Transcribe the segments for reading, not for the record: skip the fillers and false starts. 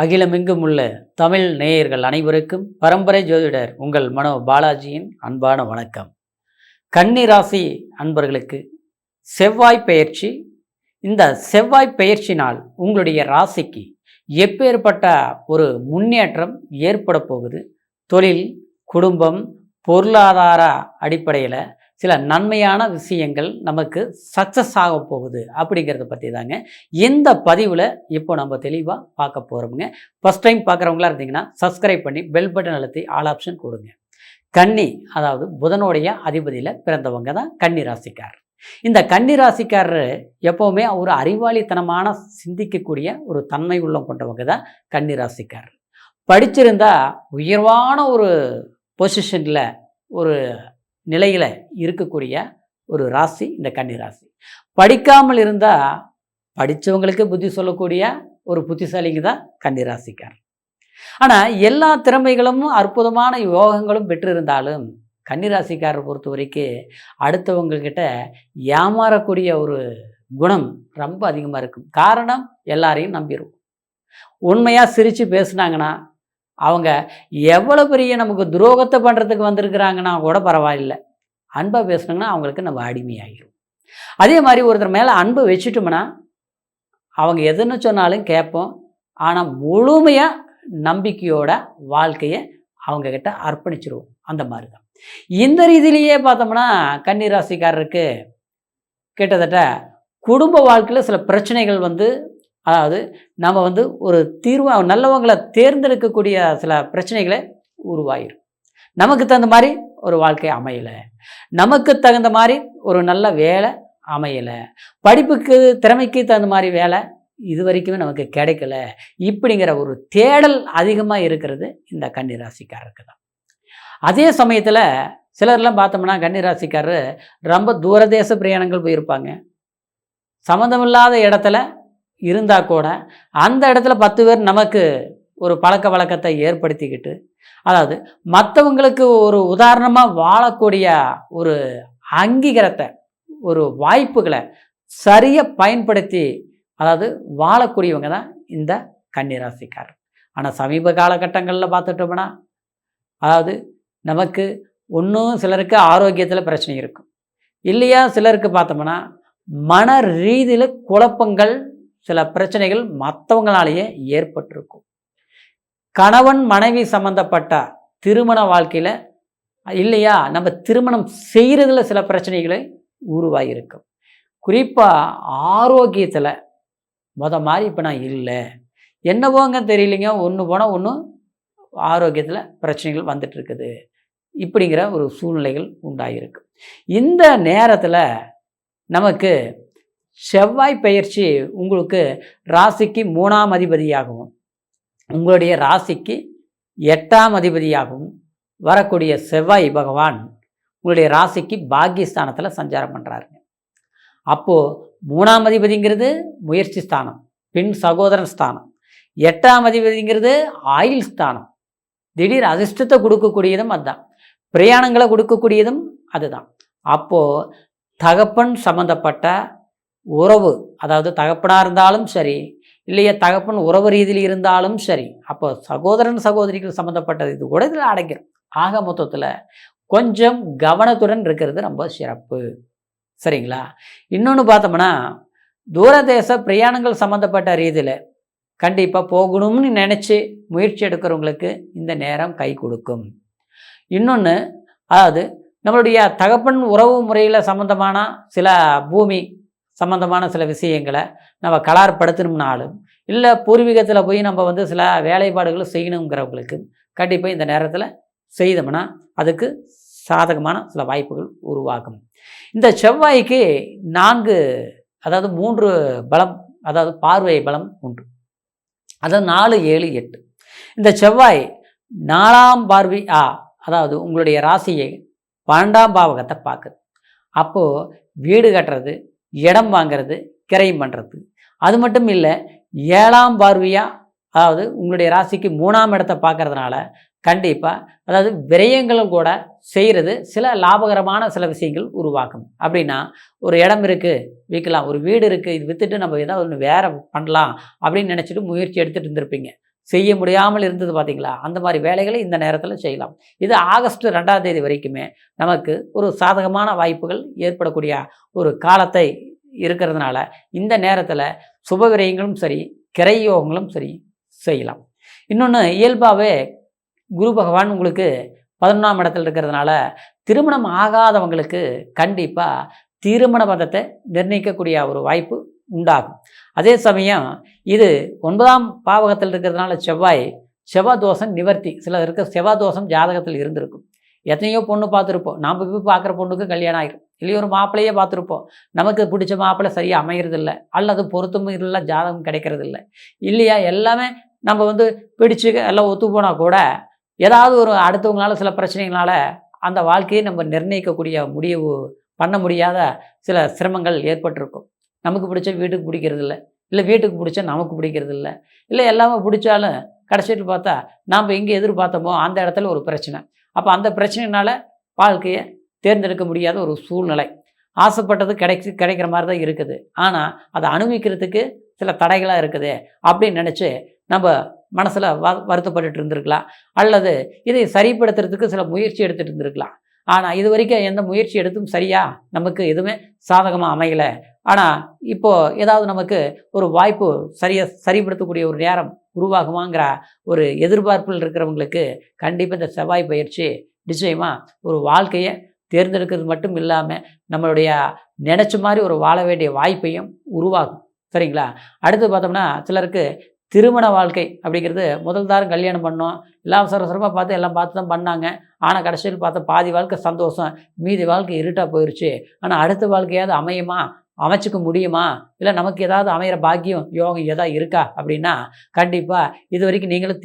அகிலமெங்கும் உள்ள தமிழ் நேயர்கள் அனைவருக்கும் பரம்பரை ஜோதிடர் உங்கள் மனோ பாலாஜியின் அன்பான வணக்கம். கன்னி ராசி அன்பர்களுக்கு செவ்வாய் பெயர்ச்சி. இந்த செவ்வாய் பெயர்ச்சினால் உங்களுடைய ராசிக்கு எப்பேற்பட்ட ஒரு முன்னேற்றம் ஏற்பட போகுது, தொழில், குடும்பம், பொருளாதார அடிப்படையில் சில நன்மையான விஷயங்கள் நமக்கு சக்ஸஸ் ஆக போகுது அப்படிங்கிறத பற்றி தாங்க இந்த பதிவில் இப்போ நம்ம தெளிவாக பார்க்க போகிறோமுங்க. ஃபஸ்ட் டைம் பார்க்குறவங்களா இருந்தீங்கன்னா சப்ஸ்கிரைப் பண்ணி பெல் பட்டன் அழுத்தி ஆல் ஆப்ஷன் கொடுங்க. கன்னி, அதாவது புதனுடைய அதிபதியில் பிறந்தவங்க தான் கன்னி ராசிக்காரர். இந்த கன்னி ராசிக்காரர் எப்போவுமே ஒரு அறிவாளித்தனமான சிந்திக்கக்கூடிய ஒரு தன்மை உள்ளம் கொண்டவங்க தான் கன்னி ராசிக்காரர். படிச்சிருந்தா உயர்வான ஒரு பொசிஷனில் ஒரு நிலையில் இருக்கக்கூடிய ஒரு ராசி இந்த கன்னி ராசி. படிக்காமல் இருந்தால் படித்தவங்களுக்கு புத்தி சொல்லக்கூடிய ஒரு புத்திசாலிங்க தான் கன்னி ராசிக்காரர். ஆனால் எல்லா திறமைகளும் அற்புதமான யோகங்களும் பெற்றிருந்தாலும் கன்னிராசிக்காரரை பொறுத்த வரைக்கும் அடுத்தவங்கக்கிட்ட ஏமாறக்கூடிய ஒரு குணம் ரொம்ப அதிகமாக இருக்கும். காரணம், எல்லாரையும் நம்பிடுவோம். உண்மையாக சிரித்து பேசுனாங்கன்னா அவங்க எவ்வளோ பெரிய நமக்கு துரோகத்தை பண்ணுறதுக்கு வந்திருக்கிறாங்கன்னா கூட பரவாயில்லை, அன்பாக பேசுனாங்கன்னா அவங்களுக்கு நம்ம அடிமையாகிடும். அதே மாதிரி ஒருத்தர் மேலே அன்பு வச்சுட்டோம்னா அவங்க எதுன்னு சொன்னாலும் கேட்போம். ஆனால் முழுமையாக நம்பிக்கையோட வாழ்க்கையை அவங்கக்கிட்ட அர்ப்பணிச்சிருவோம். அந்த மாதிரி தான் இந்த ரீதியிலேயே பார்த்தோம்னா கன்னி ராசிக்காரருக்கு கிட்டத்தட்ட குடும்ப வாழ்க்கையில் சில பிரச்சனைகள் அதாவது நம்ம ஒரு தீர்வாக நல்லவங்களை தேர்ந்தெடுக்கக்கூடிய சில பிரச்சனைகளை உருவாயிரும். நமக்கு தகுந்த மாதிரி ஒரு வாழ்க்கை அமையலை, நமக்கு தகுந்த மாதிரி ஒரு நல்ல வேலை அமையலை, படிப்புக்கு திறமைக்கு தகுந்த மாதிரி வேலை இது வரைக்குமே நமக்கு கிடைக்கல, இப்படிங்கிற ஒரு தேடல் அதிகமாக இருக்கிறது இந்த கன்னி ராசிக்காரருக்கு தான். அதே சமயத்தில் சிலர்லாம் பார்த்தோம்னா கன்னி ராசிக்காரர் ரொம்ப தூரதேச பிரயாணங்கள் போயிருப்பாங்க. சம்மந்தமில்லாத இடத்துல இருந்தால் கூட அந்த இடத்துல 10 பேர் நமக்கு ஒரு பழக்க வழக்கத்தை ஏற்படுத்திக்கிட்டு, அதாவது மற்றவங்களுக்கு ஒரு உதாரணமாக வாழக்கூடிய ஒரு அங்கீகாரத்தை, ஒரு வாய்ப்புகளை சரியாக பயன்படுத்தி அதாவது வாழக்கூடியவங்க தான் இந்த கன்னி ராசிக்காரர். ஆனால் சமீப காலகட்டங்களில் பார்த்துட்டோம்னா அதாவது நமக்கு ஒன்றும் சிலருக்கு ஆரோக்கியத்தில் பிரச்சனை இருக்கும், இல்லையா சிலருக்கு பார்த்தோம்னா மன ரீதியில் குழப்பங்கள், சில பிரச்சனைகள் மற்றவங்களாலேயே ஏற்பட்டிருக்கும். கணவன் மனைவி சம்பந்தப்பட்ட திருமண வாழ்க்கையில் இல்லையா நம்ம திருமணம் செய்கிறதுல சில பிரச்சனைகளை உருவாகியிருக்கும். குறிப்பாக ஆரோக்கியத்தில் மாதிரி இப்போ நான் இல்லை, என்னவோங்க தெரியலைங்க, ஒன்று போனால் ஒன்று ஆரோக்கியத்தில் பிரச்சனைகள் வந்துட்டுருக்குது, இப்படிங்கிற ஒரு சூழ்நிலைகள் உண்டாகிருக்கு. இந்த நேரத்தில் நமக்கு செவ்வாய் பெயர்ச்சி உங்களுக்கு ராசிக்கு 3ஆம் அதிபதியாகவும் உங்களுடைய ராசிக்கு 8ஆம் அதிபதியாகவும் வரக்கூடிய செவ்வாய் பகவான் உங்களுடைய ராசிக்கு பாக்கியஸ்தானத்தில் சஞ்சாரம் பண்ணுறாருங்க. அப்போது 3ஆம் அதிபதிங்கிறது முயற்சி ஸ்தானம், பின் சகோதரன் ஸ்தானம். 8ஆம் அதிபதிங்கிறது ஆயுள் ஸ்தானம், திடீர் அதிர்ஷ்டத்தை கொடுக்கக்கூடியதும் அதுதான், பிரயாணங்களை கொடுக்கக்கூடியதும் அதுதான். அப்போது தகப்பன் சம்பந்தப்பட்ட உறவு, அதாவது தகப்பனாக இருந்தாலும் சரி, இல்லையா தகப்பன் உறவு ரீதியில் இருந்தாலும் சரி, அப்போ சகோதரன் சகோதரிகள் சம்மந்தப்பட்டது இது கூட இதில் அடைக்கிறோம். ஆக மொத்தத்தில் கொஞ்சம் கவனத்துடன் இருக்கிறது ரொம்ப சிறப்பு, சரிங்களா? இன்னொன்று பார்த்தோம்னா தூரதேச பிரயாணங்கள் சம்மந்தப்பட்ட ரீதியில் கண்டிப்பாக போகணும்னு நினச்சி முயற்சி எடுக்கிறவங்களுக்கு இந்த நேரம் கை கொடுக்கும். இன்னொன்று, அதாவது நம்மளுடைய தகப்பன் உறவு முறையில் சம்மந்தமான சில பூமி சம்மந்தமான சில விஷயங்களை நம்ம கலார்படுத்தணும்னாலும், இல்லை பூர்வீகத்தில் போய் நம்ம சில வேலைப்பாடுகளும் செய்யணுங்கிறவங்களுக்கு கண்டிப்பாக இந்த நேரத்தில் செய்தோம்னா அதுக்கு சாதகமான சில வாய்ப்புகள் உருவாகும். இந்த செவ்வாய்க்கு 4 அதாவது 3 பலம், அதாவது பார்வை பலம் உண்டு. அதாவது 4, 7, 8. இந்த செவ்வாய் 4ஆம் பார்வை அதாவது உங்களுடைய ராசியை 12ஆம் பாவகத்தை பார்க்குது. அப்போது வீடு கட்டுறது, இடம் வாங்கிறது, கிரையம் பண்ணுறது, அது மட்டும் இல்லை 7ஆம் பார்வையாக அதாவது உங்களுடைய ராசிக்கு 3ஆம் இடத்தை பார்க்கறதுனால கண்டிப்பாக அதாவது விரயங்களும் கூட செய்கிறது சில லாபகரமான சில விஷயங்கள் உருவாக்கும். அப்படின்னா ஒரு இடம் இருக்குது விற்கலாம், ஒரு வீடு இருக்குது இது விற்றுட்டு நம்ம ஏதாவது ஒன்று வேறு பண்ணலாம் அப்படின்னு நினச்சிட்டு முயற்சி எடுத்துகிட்டு இருந்திருப்பீங்க. செய்ய முடியாமல் இருந்தது பார்த்தீங்களா, அந்த மாதிரி வேலைகளை இந்த நேரத்தில் செய்யலாம். இது ஆகஸ்ட் 2ஆம் தேதி வரைக்குமே நமக்கு ஒரு சாதகமான வாய்ப்புகள் ஏற்படக்கூடிய ஒரு காலத்தை இருக்கிறதுனால இந்த நேரத்தில் சுப விரயங்களும் சரி, கிரை யோகங்களும் சரி செய்யலாம். இன்னொன்று, இயல்பாகவே குரு பகவான் உங்களுக்கு 11ஆம் இடத்துல இருக்கிறதுனால திருமணம் ஆகாதவங்களுக்கு கண்டிப்பாக திருமண பந்தத்தை நிர்ணயிக்கக்கூடிய ஒரு வாய்ப்பு உண்டாகும். அதே சமயம் இது 9ஆம் பாவகத்தில் இருக்கிறதுனால செவ்வாய் தோஷம் நிவர்த்தி. சிலருக்கு செவ்வாய் தோஷம் ஜாதகத்தில் இருந்திருக்கும். எத்தனையோ பொண்ணு பார்த்துருப்போம். நாம் போய் பார்க்குற பொண்ணுக்கு கல்யாணம் ஆகிடும். இல்லையோ ஒரு மாப்பிள்ளையே பார்த்துருப்போம். நமக்கு பிடிச்ச மாப்பிள்ளை சரியாக அமைகிறதில்ல, அல்லது பொருத்தமும் இல்லை, ஜாதகம் கிடைக்கிறதில்ல இல்லையா. எல்லாமே நம்ம பிடிச்சு எல்லாம் ஒத்து போனால் கூட ஏதாவது ஒரு அடுத்தவங்களால சில பிரச்சனைகளால் அந்த வாழ்க்கையை நம்ம நிர்ணயிக்கக்கூடிய முடிவு பண்ண முடியாத சில சிரமங்கள் ஏற்பட்டிருக்கும். நமக்கு பிடிச்ச வீட்டுக்கு பிடிக்கிறதில்ல, இல்லை வீட்டுக்கு பிடிச்சா நமக்கு பிடிக்கிறதில்ல, இல்லை எல்லாமே பிடிச்சாலும் கடைசிட்டு பார்த்தா நாம் எங்கே எதிர்பார்த்தோமோ அந்த இடத்துல ஒரு பிரச்சனை. அப்போ அந்த பிரச்சனையினால் வாழ்க்கையை தேர்ந்தெடுக்க முடியாத ஒரு சூழ்நிலை. ஆசைப்பட்டது கிடைக்கிற மாதிரி தான் இருக்குது, ஆனால் அதை அனுபவிக்கிறதுக்கு சில தடைகளாக இருக்குது அப்படின்னு நினச்சி நம்ம மனசில் வருத்தப்பட்டு இருந்திருக்கலாம், அல்லது இதை சரிப்படுத்துறதுக்கு சில முயற்சி எடுத்துகிட்டு இருந்திருக்கலாம். ஆனால் இது வரைக்கும் எந்த முயற்சி எடுத்தும் சரியாக நமக்கு எதுவுமே சாதகமாக அமையலை. ஆனால் இப்போது ஏதாவது நமக்கு ஒரு வாய்ப்பு சரிப்படுத்தக்கூடிய ஒரு நேரம் உருவாகுமாங்கிற ஒரு எதிர்பார்ப்பில் இருக்கிறவங்களுக்கு கண்டிப்பாக இந்த செவ்வாய் பயிற்சி நிச்சயமாக ஒரு வாழ்க்கையை தேர்ந்தெடுக்கிறது மட்டும் இல்லாமல் நம்மளுடைய நினச்ச மாதிரி ஒரு வாழ வேண்டிய வாய்ப்பையும் உருவாகும். சரிங்களா. அடுத்து பார்த்தோம்னா, சிலருக்கு திருமண வாழ்க்கை அப்படிங்கிறது முதல் தாரம் கல்யாணம் பண்ணோம், எல்லாம் அவசரமாக பார்த்து எல்லாம் பார்த்து தான் பண்ணாங்க. ஆனால் கடைசியில் பார்த்தா பாதி வாழ்க்கை சந்தோஷம், மீதி வாழ்க்கை இருட்டாக போயிடுச்சு. ஆனால் அடுத்த வாழ்க்கையாவது அமைச்சிக்க முடியுமா, இல்லை நமக்கு ஏதாவது அமைகிற பாக்கியம் யோகம் எதாவது இருக்கா அப்படின்னா கண்டிப்பாக இது வரைக்கும் நீங்களும்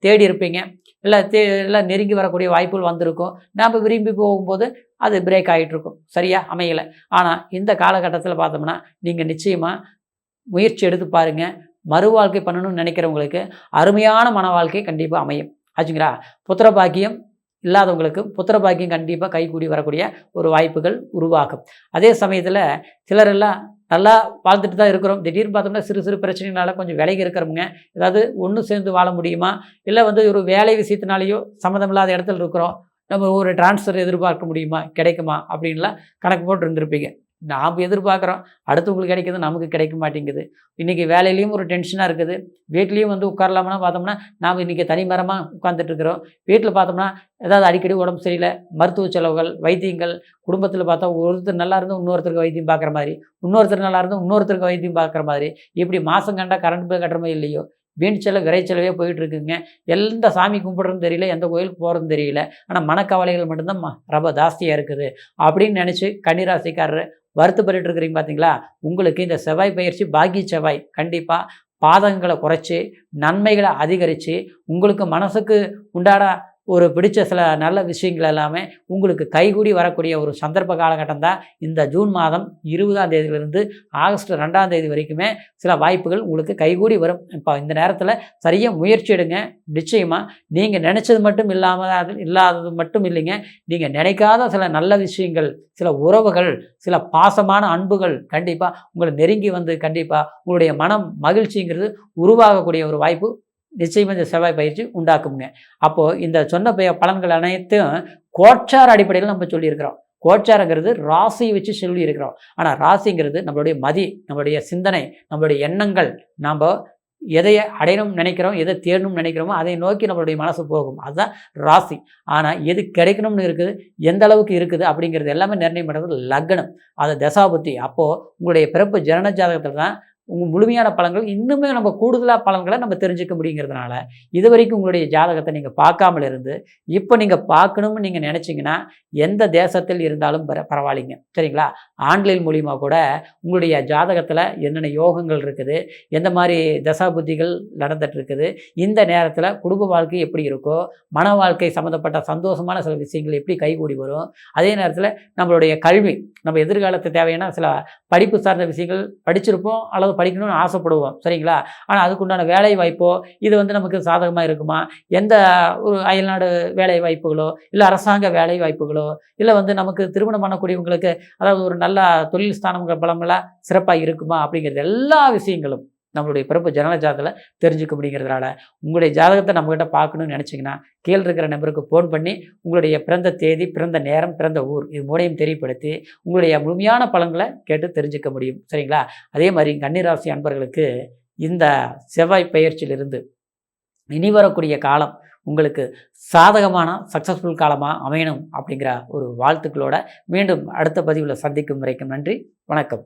தேடி இருப்பீங்க, இல்லை நெருங்கி வரக்கூடிய வாய்ப்புகள் வந்திருக்கும். நாம் விரும்பி போகும்போது அது பிரேக் ஆகிட்டுருக்கும், சரியாக அமையலை. ஆனால் இந்த காலகட்டத்தில் பார்த்தோம்னா நீங்கள் நிச்சயமாக முயற்சி எடுத்து பாருங்கள். மறு வாழ்க்கை பண்ணணும்னு நினைக்கிறவங்களுக்கு அருமையான மன வாழ்க்கை கண்டிப்பாக அமையும் ஆச்சுங்களா. புத்திர பாக்கியம் இல்லாதவங்களுக்கு புத்திர பாக்கியம் கண்டிப்பாக கைகூடி வரக்கூடிய ஒரு வாய்ப்புகள் உருவாகும். அதே சமயத்தில் சிலரெல்லாம் நல்லா வாழ்ந்துட்டு தான் இருக்கிறோம், திடீர்னு பார்த்தோம்னா சிறு சிறு பிரச்சனைனால கொஞ்சம் விலகி இருக்கிறவங்க ஏதாவது ஒன்று சேர்ந்து வாழ முடியுமா, இல்லை ஒரு வேலை விஷயத்தினாலேயோ சம்மந்தமில்லாத இடத்துல இருக்கிறோம், நம்ம ஒரு டிரான்ஸ்ஃபர் எதிர்பார்க்க முடியுமா, கிடைக்குமா அப்படின்லாம் கணக்கு போட்டு இருந்திருப்பீங்க. நாம் எதிர்பார்க்குறோம், அடுத்தவங்களுக்கு கிடைக்கிது, நமக்கு கிடைக்க மாட்டேங்குது. இன்றைக்கி வேலையிலையும் ஒரு டென்ஷனாக இருக்குது, வீட்லேயும் உட்காரலாம்னா பார்த்தோம்னா நாம் இன்றைக்கி தனிமரமாக உட்காந்துட்ருக்குறோம். வீட்டில் பார்த்தோம்னா ஏதாவது அடிக்கடி உடம்பு சரியில்லை, மருத்துவ செலவுகள், வைத்தியங்கள், குடும்பத்தில் பார்த்தா ஒருத்தர் நல்லா இருந்தால் இன்னொருத்தருக்கு வைத்தியம் பார்க்குற மாதிரி, இன்னொருத்தர் நல்லா இருந்தால் இன்னொருத்தருக்கு வைத்தியம் பார்க்குற மாதிரி, இப்படி மாதம் கண்டா கரண்ட் பில் கட்டுற மாதிரி இல்லையோ வீண் செலவு விரை செலவே போயிட்டுருக்குங்க. எந்த சாமி கும்பிட்றதுன்னு தெரியல, எந்த கோயிலுக்கு போகிறதுன்னு தெரியல, ஆனால் மனக்கவலைகள் மட்டும்தான் ரொம்ப ஜாஸ்தியாக இருக்குது அப்படின்னு நினச்சி கன்னிராசிக்காரர் வருத்தப்பட்டு இருக்கிறீங்க பார்த்தீங்களா. உங்களுக்கு இந்த செவ்வாய் பயிற்சி பாக்கிய செவ்வாய் கண்டிப்பாக பாதகங்களை குறைச்சி நன்மைகளை அதிகரித்து உங்களுக்கு மனசுக்கு உண்டான ஒரு பிடிச்ச சில நல்ல விஷயங்கள் எல்லாமே உங்களுக்கு கைகூடி வரக்கூடிய ஒரு சந்தர்ப்ப காலகட்டம் தான் இந்த ஜூன் மாதம் 20ஆம் தேதியிலிருந்து ஆகஸ்ட் 2ஆம் தேதி வரைக்குமே சில வாய்ப்புகள் உங்களுக்கு கைகூடி வரும். இப்போ இந்த நேரத்தில் சரியாக முயற்சி எடுங்க. நிச்சயமாக நீங்கள் நினச்சது மட்டும் இல்லாதது மட்டும் இல்லைங்க, நீங்கள் நினைக்காத சில நல்ல விஷயங்கள், சில உறவுகள், சில பாசமான அன்புகள் கண்டிப்பாக உங்களை நெருங்கி கண்டிப்பாக உங்களுடைய மனம் மகிழ்ச்சிங்கிறது உருவாகக்கூடிய ஒரு வாய்ப்பு நிச்சயமாக இந்த செவ்வாய் பயிற்சி உண்டாக்குங்க. அப்போது இந்த சொன்ன பலன்கள் அனைத்தும் கோச்சார அடிப்படையில் நம்ம சொல்லியிருக்கிறோம். கோச்சாரங்கிறது ராசியை வச்சு சொல்லியிருக்கிறோம். ஆனால் ராசிங்கிறது நம்மளுடைய நம்மளுடைய சிந்தனை, நம்மளுடைய எண்ணங்கள், நாம் எதை அடையணும்னு நினைக்கிறோம், எதை தேடணும்னு நினைக்கிறோமோ அதை நோக்கி நம்மளுடைய மனசு போகும், அதுதான் ராசி. ஆனால் எது கிடைக்கணும்னு இருக்குது, எந்த அளவுக்கு இருக்குது அப்படிங்கிறது எல்லாமே நிர்ணயம் பண்ணுறது லக்னம், அது தசாபுத்தி. அப்போது உங்களுடைய பிறப்பு ஜனன ஜாதகத்தில் தான் உங்கள் முழுமையான பலன்கள், இன்னுமே நம்ம கூடுதலாக பலன்களை நம்ம தெரிஞ்சுக்க முடியுங்கிறதுனால இது வரைக்கும் உங்களுடைய ஜாதகத்தை நீங்கள் பார்க்காமல் இருந்து இப்போ நீங்கள் பார்க்கணும்னு நீங்கள் நினச்சிங்கன்னா எந்த தேசத்தில் இருந்தாலும் பரவாயில்லைங்க, சரிங்களா. ஆன்லைன் மூலிமா கூட உங்களுடைய ஜாதகத்தில் என்னென்ன யோகங்கள் இருக்குது, எந்த மாதிரி தசா புத்திகள் நடந்துட்டு இருக்குது, இந்த நேரத்தில் குடும்ப வாழ்க்கை எப்படி இருக்கோ, மன வாழ்க்கை சம்மந்தப்பட்ட சந்தோஷமான சில விஷயங்கள் எப்படி கைகூடி வரும், அதே நேரத்தில் நம்மளுடைய கல்வி, நம்ம எதிர்காலத்து தேவையான சில படிப்பு சார்ந்த விஷயங்கள் படிச்சிருப்போம் அல்லது படிக்கணும்னு ஆசைப்படுவோம், சரிங்களா. ஆனால் அதுக்குண்டான வேலை வாய்ப்போ இது நமக்கு சாதகமாக இருக்குமா, எந்த ஒரு அயல்நாடு வேலை வாய்ப்புகளோ இல்லை அரசாங்க வேலை வாய்ப்புகளோ இல்லை நமக்கு திருமணம் பண்ணக்கூடியவங்களுக்கு அதாவது ஒரு நல்ல தொழில் ஸ்தானம் பலமெல்லாம் சிறப்பாக இருக்குமா அப்படிங்கிறது எல்லா விஷயங்களும் நம்மளுடைய பிறப்பு ஜனன ஜாதகத்தில் தெரிஞ்சுக்க முடியுங்கிறதுனால உங்களுடைய ஜாதகத்தை நம்மகிட்ட பார்க்கணும்னு நினச்சிங்கன்னா கீழே இருக்கிற நம்பருக்கு ஃபோன் பண்ணி உங்களுடைய பிறந்த தேதி, பிறந்த நேரம், பிறந்த ஊர் இது மூணையும் தெரியப்படுத்தி உங்களுடைய முழுமையான பலன்களை கேட்டு தெரிஞ்சுக்க முடியும். சரிங்களா? அதே மாதிரி கன்னிராசி அன்பர்களுக்கு இந்த செவ்வாய் பெயர்ச்சியிலிருந்து இனி வரக்கூடிய காலம் உங்களுக்கு சாதகமான சக்ஸஸ்ஃபுல் காலமாக அமையணும் அப்படிங்கிற ஒரு வாழ்த்துக்களோட மீண்டும் அடுத்த பதிவில் சந்திக்கும் வரைக்கும் நன்றி, வணக்கம்.